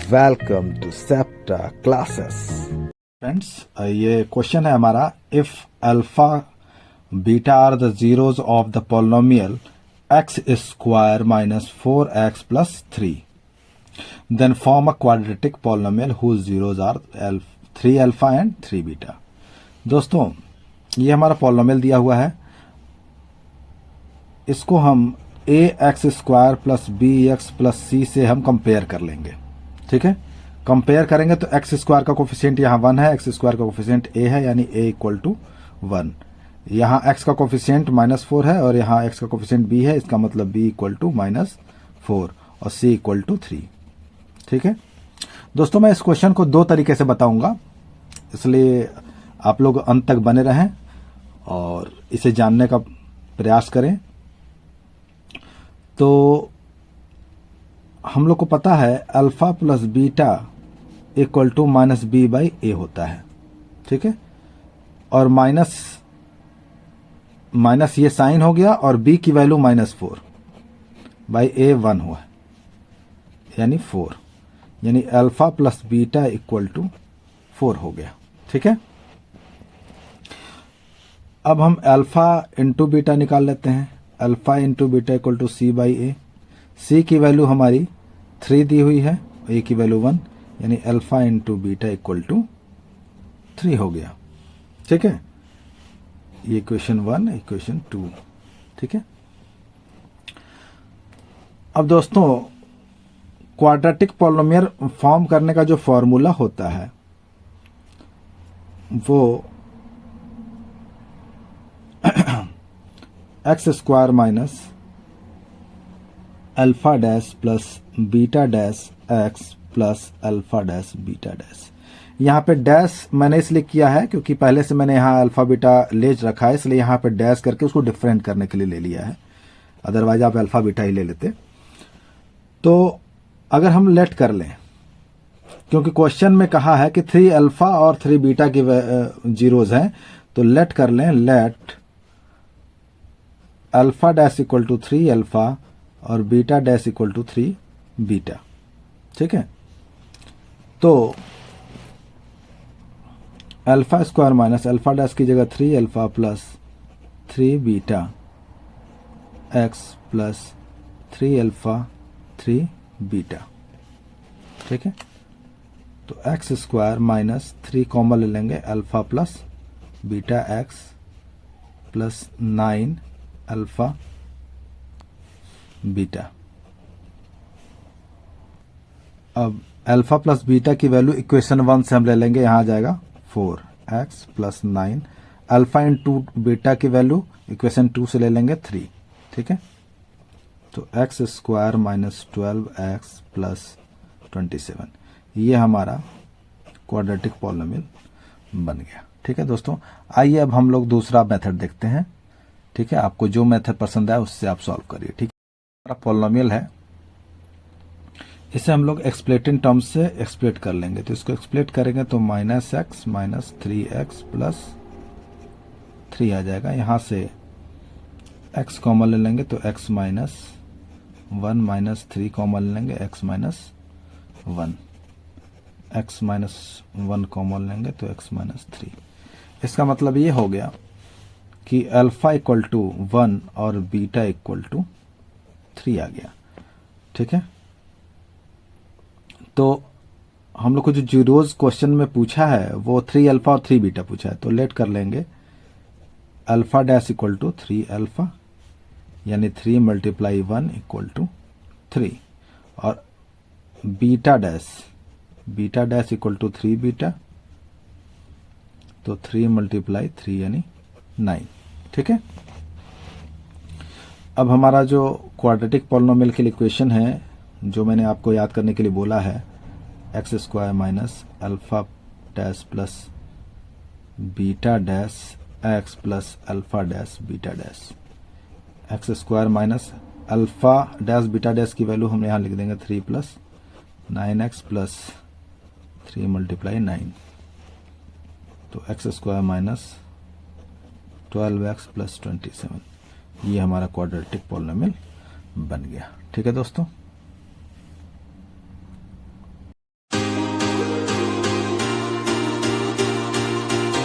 Welcome to सेप्टा classes. Friends, ये question है हमारा, if alpha beta are the zeros of the polynomial x square minus 4x plus 3 then form a quadratic polynomial whose zeros are 3 alpha and 3 beta. दोस्तों, ये हमारा polynomial दिया हुआ है, इसको हम a x square plus b x plus c से हम कंपेयर कर लेंगे। ठीक है, कंपेयर करेंगे तो एक्स स्क्वायर का कोफिशिएंट यहाँ 1 है, एक्स स्क्वायर का कोफिशिएंट ए है, यानी ए इक्वल टू 1। यहाँ एक्स का कोफिशिएंट -4 है और यहाँ एक्स का कोफिशिएंट बी है, इसका मतलब बी इक्वल टू -4 और सी इक्वल टू 3। ठीक है दोस्तों, मैं इस क्वेश्चन को दो तरीके से बताऊंगा, इसलिए आप लोग अंत तक बने रहें और इसे जानने का प्रयास करें। तो हम लोग को पता है alpha plus beta equal to minus b by a होता है। ठीक है, और माइनस ये साइन हो गया और बी की वैल्यू -4 बाई ए 1 हुआ, यानी 4, यानी alpha plus beta equal to 4 हो गया। ठीक है, अब हम अल्फा इंटू बीटा निकाल लेते हैं। Alpha into beta equal to C by A. C की वैल्यू हमारी 3 दी हुई है, ए की वैल्यू 1, यानी alpha into beta equal to 3 हो गया। ठीक है, ये इक्वेशन 1, इक्वेशन 2। ठीक है, अब दोस्तों, क्वाड्रेटिक पॉलिनोमियल फॉर्म करने का जो फॉर्मूला होता है वो x square minus alpha dash plus beta dash x plus alpha dash beta dash. यहाँ पे डैश मैंने इसलिए किया है क्योंकि पहले से मैंने यहाँ अल्फा बीटा ले रखा है, इसलिए यहाँ पे डैश करके उसको डिफरेंट करने के लिए ले लिया है, अदरवाइज आप अल्फा बीटा ही ले लेते। तो अगर हम लेट कर लें, क्योंकि क्वेश्चन में कहा है कि 3 अल्फा और 3 बीटा की जीरोज हैं, तो लेट कर लें, let alpha dash equal to 3 alpha और beta dash equal to 3 beta. ठीक है, तो alpha square minus alpha dash की जगह 3 alpha plus 3 beta x plus 3 alpha 3 beta. ठीक है, तो एक्स स्क्वायर माइनस 3 कॉमन ले लेंगे, alpha plus beta x plus 9 alpha beta. अब अल्फा प्लस बीटा की वैल्यू इक्वेशन 1 से हम ले लेंगे, यहां आ जाएगा 4x plus 9। Alpha into beta की वैल्यू इक्वेशन 2 से ले लेंगे 3। ठीक है, तो x square minus 12x plus 27, ये हमारा क्वाड्रेटिक पॉलिनोमियल बन गया। ठीक है दोस्तों, आइए अब हम लोग दूसरा मेथड देखते हैं। ठीक है, आपको जो मेथड पसंद आए उससे आप सॉल्व करिए। ठीक है, हमारा पॉलिनोमियल है, इसे हम लोग एक्सप्लेटिंग टर्म्स से एक्सप्लेट कर लेंगे। तो इसको एक्सप्लेट करेंगे तो -x माइनस 3x प्लस 3 आ जाएगा। यहाँ से x कॉमन ले लेंगे तो x माइनस 1 माइनस 3 कॉमन ले लेंगे, x minus 1, x minus 1 common लेंगे तो x माइनस 3। इसका मतलब ये हो गया कि अल्फा इक्वल टू 1 और बीटा इक्वल टू 3 आ गया। ठीक है, तो हम लोग को जो जीरोज क्वेश्चन में पूछा है वो 3 अल्फा और 3 बीटा पूछा है, तो लेट कर लेंगे alpha dash equal to 3 alpha, यानी 3 मल्टीप्लाई 1 इक्वल टू 3, और beta dash equal to 3 beta, तो 3 मल्टीप्लाई 3 यानी 9। ठीक है, अब हमारा जो क्वाड्रेटिक पॉलिनोमियल के लिए इक्वेशन है, जो मैंने आपको याद करने के लिए बोला है, x square minus alpha dash plus beta dash x plus alpha dash beta dash. X square minus alpha dash beta dash की वैल्यू हम यहाँ लिख देंगे 3 प्लस 9x प्लस 3 मल्टीप्लाई 9, तो x square minus 12x plus 27, ये हमारा quadratic polynomial बन गया। ठीक है दोस्तों।